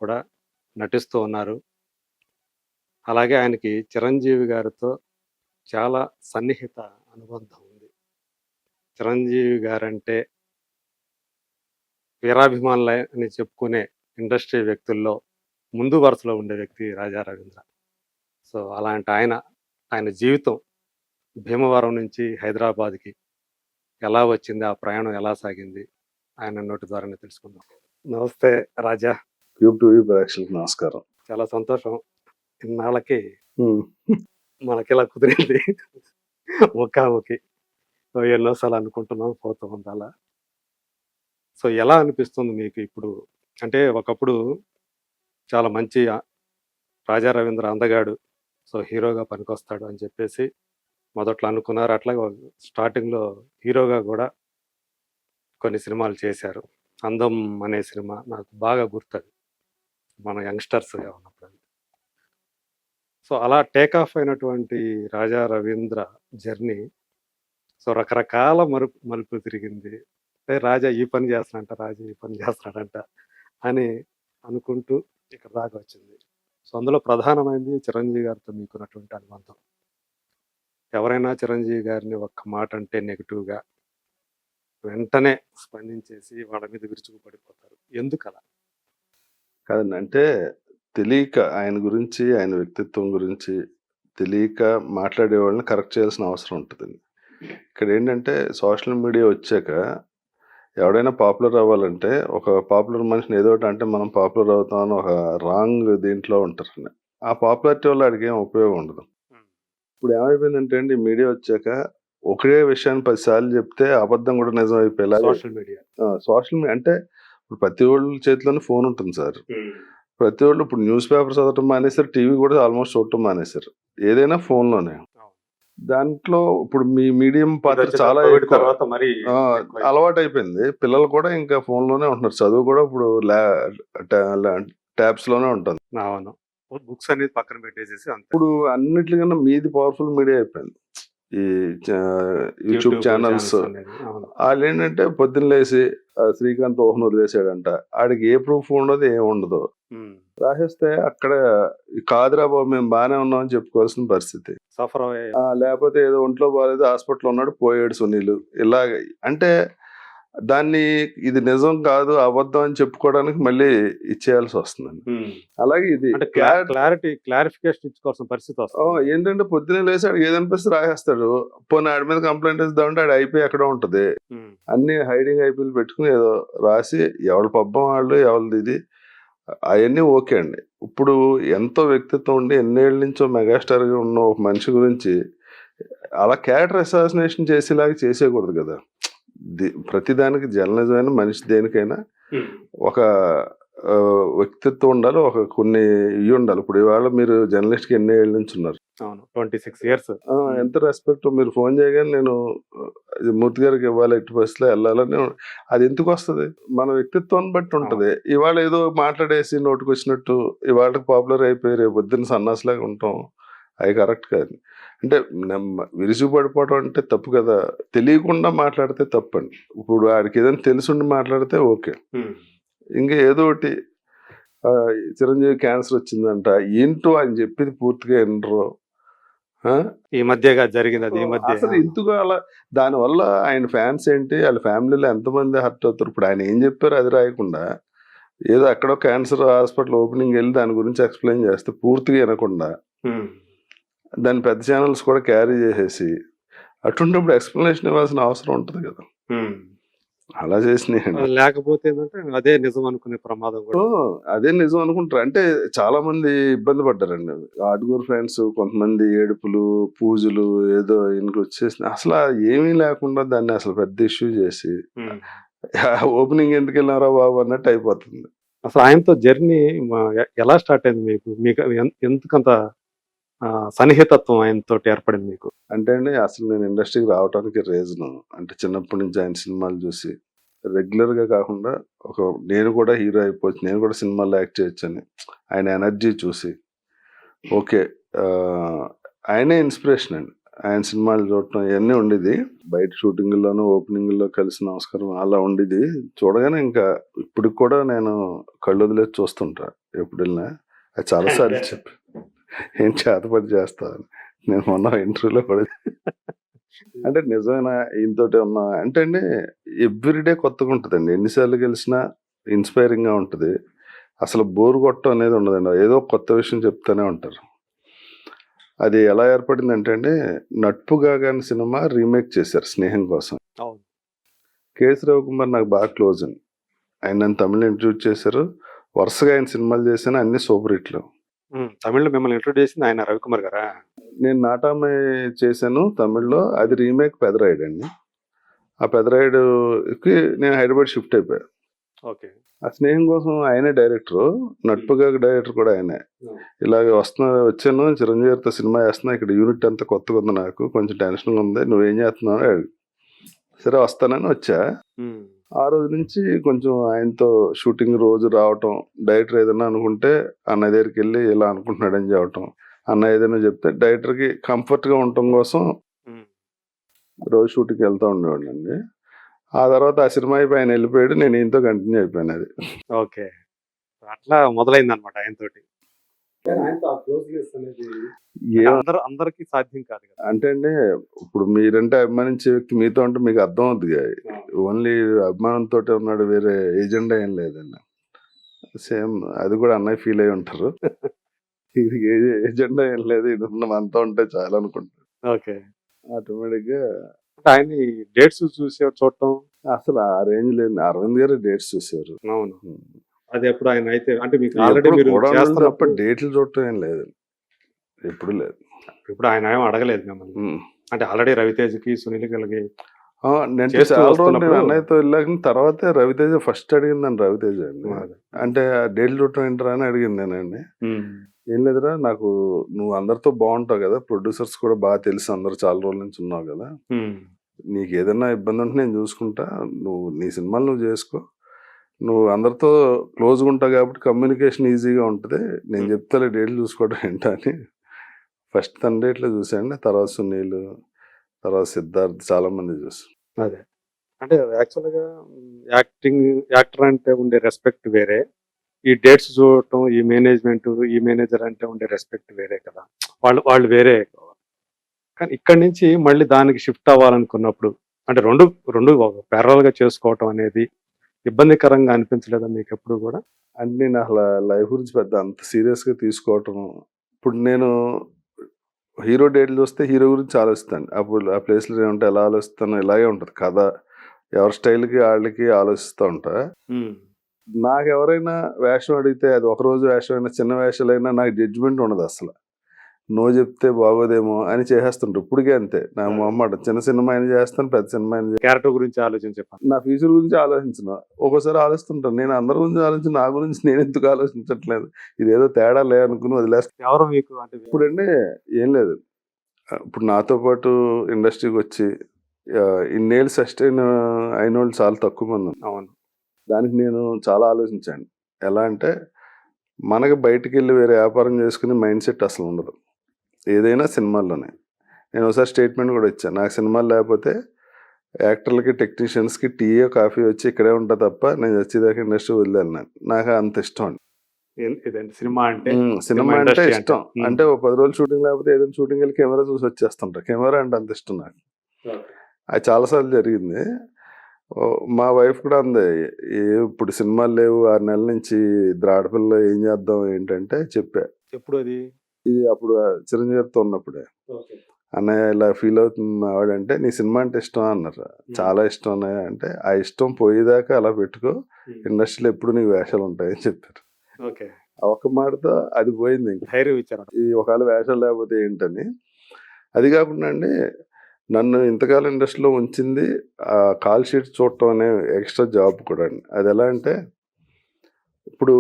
కూడా నటిస్తూ ఉన్నారు. అలాగే ఆయనకి చిరంజీవి గారితో చాలా సన్నిహిత అనుబంధం ఉంది. చిరంజీవి గారంటే వీరాభిమానులే అని చెప్పుకునే ఇండస్ట్రీ వ్యక్తుల్లో ముందు వరుసలో ఉండే వ్యక్తి రాజా రవీంద్ర. సో, అలాంటి ఆయన జీవితం భీమవరం నుంచి హైదరాబాద్‌కి ఎలా వచ్చింది? ఆ ప్రయాణం ఎలా సాగింది? ఆయన నోటి ద్వారానే తెలుసుకుందాం. నమస్తే రాజా. ట్యూబ్ టీవీ ప్రేక్షకులకు నమస్కారం. చాలా సంతోషం. ఇన్నాళ్ళకి హ్మ్. మనకిలా కుదిరింది. ముఖాముఖి. ఎన్నోసార్లు అనుకుంటున్నాం, పోతూ ఉంది అలా. సో, ఎలా అనిపిస్తుంది మీకు ఇప్పుడు? అంటే ఒకప్పుడు చాలా మంచి రాజా రవీంద్ర అందగాడు. సో, హీరోగా పనికొస్తాడు అని చెప్పేసి మొదట్లో అనుకున్నారు. అట్లాగే స్టార్టింగ్‌లో హీరోగా గూడా కొన్ని సినిమాలు చేశారు. 'అందం' అనే సినిమా నాకు బాగా గుర్తది. మన యంగ్‌స్టర్స్‌గా ఉన్నప్పుడు. సో, అలా టేక్ ఆఫ్ అయినటువంటి రాజా రవీంద్ర జర్నీ సో, రకరకాల మలుపులు తిరిగింది. రాజా ఈ పని చేస్తున్నాడంట, రాజా ఈ పని చేస్తున్నాడంట అని అనుకుంటూ ఇక్కడ దాకా వచ్చింది. సో, అందులో ప్రధానమైనది చిరంజీవి గారితో మీకున్నటువంటి అనుబంధం. ఎవరైనా చిరంజీవి గారిని ఒక్క మాట అంటే నెగెటివ్‌గా వెంటనే స్పందించేసి వాళ్ళ మీద విరుచుకుపడిపోతారు. ఎందుకలా? కాదండి. అంటే తెలియక ఆయన గురించి, ఆయన వ్యక్తిత్వం గురించి తెలియక మాట్లాడేవాళ్ళని కరెక్ట్ చేయాల్సిన అవసరం ఉంటదండి. ఇక్కడేంటంటే సోషల్ మీడియా వచ్చాక ఎవడైనా పాపులర్ అవ్వాలంటే ఒక పాపులర్ మనిషిని ఏదో ఒకటి అంటే మనం పాపులర్ అవుతామని ఒక రాంగ్ దీంట్లో ఉంటారండి. ఆ పాపులారిటీ వల్ల ఆడికేం ఉపయోగం ఉండదు. ఇప్పుడు ఏమైపోయిందంటే అండి మీడియా వచ్చాక ఒకే విషయాన్ని 10 సార్లు చెప్తే అబద్ధం కూడా నిజం అయిపోయేలాగా సోషల్ మీడియా. సోషల్ మీడియా అంటే ఇప్పుడు ప్రతి ఒళ్ళ చేతిలోనే ఫోన్ ఉంటుంది సార్. ప్రతి ఒళ్ళు ఇప్పుడు న్యూస్ పేపర్ చదవటం మానేశారు. టీవీ కూడా ఆల్మోస్ట్ చూడటం మానేశారు. ఏదైనా ఫోన్‌లోనే. దాంట్లో ఇప్పుడు మీ మీడియం పాత్ర చాలా కోవిడ్ ఎక్కువ. తర్వాత మరి ఎక్కువైంది. అలవాటైపోయింది. పిల్లలు కూడా ఇంకా ఫోన్‌లోనే ఉంటున్నారు. చదువు కూడా ఇప్పుడు ట్యాబ్స్‌లోనే ఉంటుంది. అవును. బుక్స్ అనేది పక్కన పెట్టేసేసి అంతే. ఇప్పుడు అన్నిట్లికన్నా మీది పవర్‌ఫుల్ మీడియా అయిపోయింది. ఈ యూట్యూబ్ ఛానల్స్ అనేది. అవును. ఆళ్ళేంటంటే పొద్దున్న లేసి శ్రీకాంత్ ఊహను వదిలేసాడంట. ఆడికి ఏ ప్రూఫ్ ఉండదు, ఏముండదు. రాసేస్తే అక్కడ కాదురా బాబు మేము బానే ఉన్నామని చెప్పుకోవాల్సిన పరిస్థితి. సఫర్ లేకపోతే ఏదో ఒంట్లో బాలేదు హాస్పిటల్‌లో ఉన్నాడు పోయాడు సునీలు. ఇలాగ అంటే దాన్ని ఇది నిజం కాదు, అబద్ధం అని చెప్పుకోవడానికి మళ్ళీ ఇచ్చేయాల్సి వస్తుందండి. అలాగే ఇది అంటే క్లారిఫికేషన్ ఇచ్చుకోవాల్సిన పరిస్థితి వస్తుంది. ఏంటంటే పొద్దున్నే లేసి ఆడికి ఏదనిపిస్తే రాసేస్తాడు. పోనీ ఆడి మీద కంప్లైంట్ ఇద్దామంటే ఆడి ఐపీ ఎక్కడో ఉంటది. అన్ని హైడింగ్ ఐపీలు పెట్టుకుని ఏదో రాసి ఎవరి పబ్బం వాళ్ళు ఎవరిది ఇది అవన్నీ ఓకే అండి. ఇప్పుడు ఎంతో వ్యక్తిత్వం ఉండి ఎన్నేళ్ళ నుంచో మెగాస్టార్‌గా ఉన్న ఒక మనిషి గురించి అలా క్యారెక్టర్ అసాసినేషన్ చేసేలాగా చేసేయకూడదు కదా! ప్రతిదానికి జర్నలిజమైన మనిషి దేనికైనా ఒక వ్యక్తిత్వం ఉండాలి. ఒక కొన్ని ఇవి ఉండాలి. ఇప్పుడు ఇవాళ మీరు జర్నలిస్ట్‌కి ఎన్ని ఏళ్ళ నుంచి ఉన్నారు? అవును. 26 ఇయర్స్. ఎంత రెస్పెక్ట్ మీరు ఫోన్ చేయగానే నేను మూర్తి గారికి ఇవ్వాలి ఎట్టి పరిస్థితిలో వెళ్ళాలని అది ఎందుకు వస్తది? మన వ్యక్తిత్వాన్ని బట్టి ఉంటది. ఇవాళ ఏదో మాట్లాడేసి నోటికొచ్చినట్టు ఇవాళకి పాపులర్ అయిపోయి రేపు పొద్దున్న సన్నాసిలాగా ఉంటాం. అవి కరెక్ట్ కాదు. అంటే విరుచుకుపడిపోవడం అంటే తప్పు కదా! తెలియకుండా మాట్లాడితే తప్పండి. ఇప్పుడు ఆడికి ఏదైనా తెలిసుండి మాట్లాడితే ఓకే. ఇంకా ఏదో ఒకటి చిరంజీవి క్యాన్సర్ వచ్చిందంట. ఏంటో ఆయన చెప్పింది పూర్తిగా వినరు. ఈ మధ్యగా జరిగింది అది. ఈ మధ్య అసలు ఎందుకు అలా దానివల్ల ఆయన ఫ్యాన్స్ ఏంటి? వాళ్ళ ఫ్యామిలీలో ఎంతమంది హర్ట్ అవుతారు? ఇప్పుడు ఆయన ఏం చెప్పారో అది రాయకుండా ఏదో ఎక్కడో క్యాన్సర్ హాస్పిటల్ ఓపెనింగ్ వెళ్ళి దాని గురించి ఎక్స్ప్లెయిన్ చేస్తే పూర్తిగా వినకుండా దాన్ని పెద్ద ఛానల్స్ కూడా క్యారీ చేసేసి అటువంటిప్పుడు ఎక్స్ప్లెనేషన్ ఇవ్వాల్సిన అవసరం ఉంటుంది కదా! అలా చేసినాయండి. లేకపోతే ఏంటంటే అదే నిజం అనుకునే ప్రమాదం కూడా. అదే నిజం అనుకుంటారు. అంటే చాలా మంది ఇబ్బంది పడ్డారండి. ఆడుగురు ఫ్రెండ్స్ కొంతమంది ఏడుపులు, పూజలు ఏదో ఈయనకి వచ్చేసి అసలు ఏమీ లేకుండా దాన్ని అసలు పెద్ద ఇష్యూ చేసి ఓపెనింగ్ ఎందుకు వెళ్ళారా బాబు అన్నట్టు అయిపోతుంది. అసలు ఆయనతో జర్నీ ఎలా స్టార్ట్ అయింది మీకు? మీకు ఎందుకంత సన్నిహితత్వం ఆయనతోటి ఏర్పడింది మీకు? అంటే అండి అసలు నేను ఇండస్ట్రీకి రావడానికి రీజన్ అంటే చిన్నప్పటి నుంచి ఆయన సినిమాలు చూసి రెగ్యులర్‌గా కాకుండా నేను కూడా హీరో అయిపోవచ్చు. నేను కూడా సినిమాల్లో యాక్ట్ చేయొచ్చని ఆయన ఎనర్జీ చూసి ఓకే. ఆయనే ఇన్స్పిరేషన్ అండి. ఆయన సినిమాలు చూడటం ఇవన్నీ ఉండేది. బయట షూటింగ్‌లోనూ, ఓపెనింగ్‌లో కలిసి నమస్కారం అలా ఉండేది. చూడగానే ఇంకా ఇప్పటికి కూడా నేను కళ్ళొదిలేసి చూస్తుంటా ఎప్పుడెళ్ళినా. అది చాలా సార్లు చెప్పా. ఏం చేతబడి చేస్తావు అని. నేను మొన్న ఇంటర్వ్యూలో కూడా అంటే నిజమేనా ఈయనతోటే ఉన్నా అంటే అండి ఎవ్రీడే కొత్తగా ఉంటదండి. ఎన్ని సార్లు కలిసినా ఇన్‌స్పైరింగ్‌గా ఉంటది. అసలు బోర్ కొట్టడం అనేది ఉండదండి. ఏదో కొత్త విషయం చెప్తూనే ఉంటారు. అది ఎలా ఏర్పడిందంటే అండి 'నట్పుగా' అని సినిమా రీమేక్ చేశారు 'స్నేహం' కోసం. అవును. 'కేఎస్ రవికుమార్' నాకు బాగా క్లోజ్ అండి. ఆయన నన్ను తమిళ్‌లో ఇంట్రొడ్యూస్ చేశారు. వరుసగా ఆయన సినిమాలు చేశాను. అన్నీ సూపర్ హిట్లు. తమిళ్లో మిమ్మల్ని ఇంట్రొడ్యూస్ చేసింది ఆయన రవికుమార్ గారా? నేను 'నాటామై' చేశాను తమిళ్లో. అది రీమేక్ 'పెదరాయుడు' అండి. ఆ 'పెదరాయుడు'కి నేను హైదరాబాద్ షిఫ్ట్ అయిపోయా. ఓకే. ఆ 'స్నేహం' కోసం ఆయనే డైరెక్టరు. 'నట్పుగా' డైరెక్టర్ కూడా ఆయనే. ఇలాగ వచ్చాను చిరంజీవి గారితో సినిమా చేస్తున్నా. ఇక్కడ యూనిట్ అంతా కొత్తగా ఉంది నాకు. కొంచెం టెన్షన్‌గా ఉంది. నువ్వేం చేస్తున్నావు అని అడిగాడు. సరే వస్తానని వచ్చా. ఆ రోజు నుంచి కొంచెం ఆయనతో షూటింగ్ రోజు రావటం, డైరెక్టర్ ఏదైనా అనుకుంటే అన్నయ్య దగ్గరికెళ్ళి ఇలా అనుకుంటున్నాడని చెప్పటం. అన్నయ్య ఏదైనా చెప్తే డైరెక్టర్‌కి కంఫర్ట్‌గా ఉండటం కోసం రోజు షూటింగ్‌కి వెళ్తా ఉండేవాడినండి. ఆ తర్వాత ఆ సినిమా అయిపోయి ఆయన వెళ్ళిపోయాడు. నేను ఈయనతో కంటిన్యూ అయిపోయాను అది. ఓకే. అట్లా మొదలైందనమాట ఆయనతోటి. ఆయనతో ఆ క్లోజ్‌నెస్ అనేది ఏం అందరికీ సాధ్యం కాదు కదా! అంటే అండి ఇప్పుడు మీరంటే అభిమానించే వ్యక్తి మీతో ఉంటే మీకు అర్థం అవుద్దిగా. ఓన్లీ అభిమానంతోటే ఉన్నాడు. వేరే ఎజెండా ఏం లేదండి. సేమ్ అది కూడా అన్నయ్య ఫీల్ అయ్యి ఉంటారు. ఇది ఎజెండా ఏం లేదు. ఇది ఉన్న మనతో ఉంటే చాలు అనుకుంటారు. ఓకే. ఆటోమేటిక్‌గా ఆయన్ని డేట్స్ చూడటం. అసలు ఆ రేంజ్ లేదు. అరవింద్ గారు డేట్స్ చూసేవారు. అవును. హ్మ్. అది ఎప్పుడు ఆయన అయితే అంటే మీకు ఆల్రెడీ ఎప్పుడు మీరు గోడౌన్‌లో తప్ప చేస్తున్నప్పుడు డేట్లు చూడటం ఏం లేదు. ఎప్పుడు లేదు. ఇప్పుడు ఆయన ఏమి అడగలేదు మిమ్మల్ని. హ్మ్. అంటే ఆల్రెడీ రవితేజకి, సునీల్‌కి నేను చేస్తూ చాలా రోజులు నేను వస్తున్నప్పుడు అన్నయ్యతో వెళ్ళాక తర్వాతే రవితేజ ఫస్ట్ అడిగింది నన్ను రవితేజ అండి. అదే. అంటే డేట్లు చూడటం ఏంట్రా అని అడిగింది నేనండి. హ్మ్. ఏం లేదురా నాకు నువ్వు అందరితో బాగుంటావు కదా ప్రొడ్యూసర్స్ కూడా బాగా తెలుసు అందరు చాలా రోజుల నుంచి ఉన్నావు కదా హ్మ్. నీకు ఏదైనా ఇబ్బంది ఉంటే నేను చూసుకుంటా నువ్వు నీ సినిమాలు నువ్వు చేసుకో నువ్వు అందరితో క్లోజ్గా ఉంటావు కాబట్టి కమ్యూనికేషన్ ఈజీగా ఉంటుంది నేను చెప్తాలే డేట్లు చూసుకోవడం ఏంటా అని ఫస్ట్ తన డేట్లో చూసాండి తర్వాత సునీల్ తర్వాత సిద్ధార్థ్ చాలా మంది చూసాం అదే. అంటే యాక్చువల్‌గా యాక్టర్ అంటే ఉండే రెస్పెక్ట్ వేరే. ఈ డేట్స్ చూడటం, ఈ మేనేజర్ అంటే ఉండే రెస్పెక్ట్ వేరే కదా! వాళ్ళు వేరే. కానీ ఇక్కడి నుంచి మళ్ళీ దానికి షిఫ్ట్ అవ్వాలనుకున్నప్పుడు అంటే 2 ప్యారలల్‌గా చేసుకోవటం అనేది ఇబ్బందికరంగా అనిపించలేదా మీకెప్పుడు గూడా? అంటే నేను అసలు లైఫ్ గురించి పెద్ద అంత సీరియస్గా తీసుకోవటం ఇప్పుడు నేను హీరో డేట్లు చూస్తే హీరో గురించి ఆలోచిస్తాను అప్పుడు ఆ ప్లేస్లో ఏమంటే ఎలా ఆలోచిస్తానో ఇలాగే ఉంటుంది కథ ఎవరి స్టైల్కి వాళ్ళకి ఆలోచిస్తూ ఉంటా నాకు ఎవరైనా వేషం అడిగితే అది ఒక రోజు వేషం అయినా చిన్న వేషాలైనా నాకు జడ్జిమెంట్ ఉండదు అసలు నో చెప్తే బాగోదేమో అని చేసేస్తుంటారు ఇప్పటికే అంతే నా మొహమాట చిన్న సినిమా అయినా చేస్తాను పెద్ద సినిమా అయినా క్యారెక్టర్ గురించి ఆలోచించి చెప్పండి. నా ఫ్యూచర్ గురించి ఆలోచించను ఒక్కోసారి ఆలోచిస్తుంటాను నేను అందరి గురించి ఆలోచించి నా గురించి నేను ఎందుకు ఆలోచించట్లేదు ఇదేదో తేడా లే అనుకుని వదిలేస్తాను ఎవరు మీకు అంటే ఇప్పుడండి ఏం లేదు ఇప్పుడు నాతో పాటు ఇండస్ట్రీకి వచ్చి ఇన్నేళ్ళు సస్టైన్ అయిన వాళ్ళు చాలా తక్కువ మంది ఉన్నారు. అవును. దానికి నేను చాలా ఆలోచించాను ఎలా అంటే మనకి బయటికి వెళ్ళి వేరే వ్యాపారం చేసుకునే మైండ్ సెట్ అసలు ఉండదు ఏదైనా సినిమాల్లోనే నేను ఒకసారి స్టేట్మెంట్ కూడా ఇచ్చాను నాకు సినిమాలు లేకపోతే యాక్టర్లకి టెక్నీషియన్స్కి టీ కాఫీ వచ్చి ఇక్కడే ఉంటా తప్ప నేను వచ్చేదాకా ఇండస్ట్రీ వదిలేను నాకు అంత ఇష్టం అండి ఇదేంటి సినిమా అంటే సినిమా అంటే ఇష్టం అంటే ఒక 10 రోజులు షూటింగ్ లేకపోతే ఏదైనా షూటింగ్ వెళ్ళి కెమెరా చూసి వచ్చేస్తుంటా కెమెరా అంటే అంత ఇష్టం నాకు అది చాలాసార్లు జరిగింది మా వైఫ్ కూడా అంది ఇప్పుడు సినిమాలు లేవు 6 నెలల నుంచి ద్రాడపిల్ల ఏం చేద్దాం ఏంటంటే చెప్పా ఎప్పుడు అది ఇది అప్పుడు చిరంజీవి గారితో ఉన్నప్పుడే అన్నయ్య ఇలా ఫీల్ అవుతుంది ఆవిడంటే నీ సినిమా అంటే ఇష్టం అన్నారు చాలా ఇష్టం అన్నయ్య అంటే ఆ ఇష్టం పోయేదాకా అలా పెట్టుకో ఇండస్ట్రీలో ఎప్పుడు నీకు వేషాలు ఉంటాయని చెప్పారు ఓకే ఒక మాటతో అది పోయింది ఇంకా ధైర్యం ఇచ్చారు ఈ ఒకవేళ వేషాలు లేకపోతే ఏంటని అది కాకుండా అండి నన్ను ఇంతకాలం ఇండస్ట్రీలో ఉంచింది ఆ కాల్ షీట్ చూడటం అనే ఎక్స్ట్రా జాబ్ కూడా అండి అది ఎలా అంటే ఇప్పుడు